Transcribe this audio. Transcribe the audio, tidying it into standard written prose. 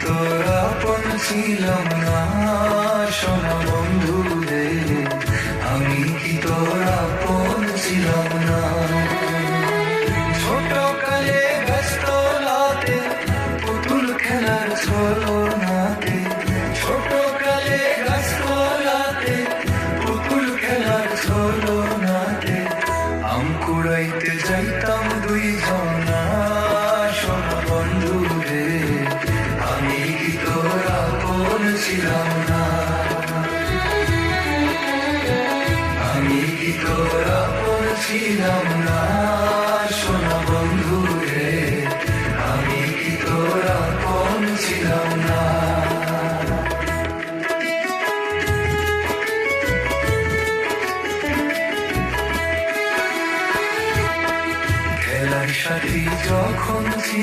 তোর আপন ছিলাম না সোনা বন্ধু রে, আমি কি তোর আপন ছিলাম না। ছোট কালে ব্যস্ত লাতে পুতুল খেলার ছলনাতে, ছোট কালে ব্যস্ত লাতে পুতুল খেলার ছলনাতে আম কুড়াইতে যাইতাম দুইজনা সোনা বন্ধু রে, আমি কি তোর আপন ছিলাম না। আমি কি তোর আপন ছিলাম না সোনা বন্ধু রে, আমি কি তোর আপন ছিলাম না। খেলার সাথী যখন ছিল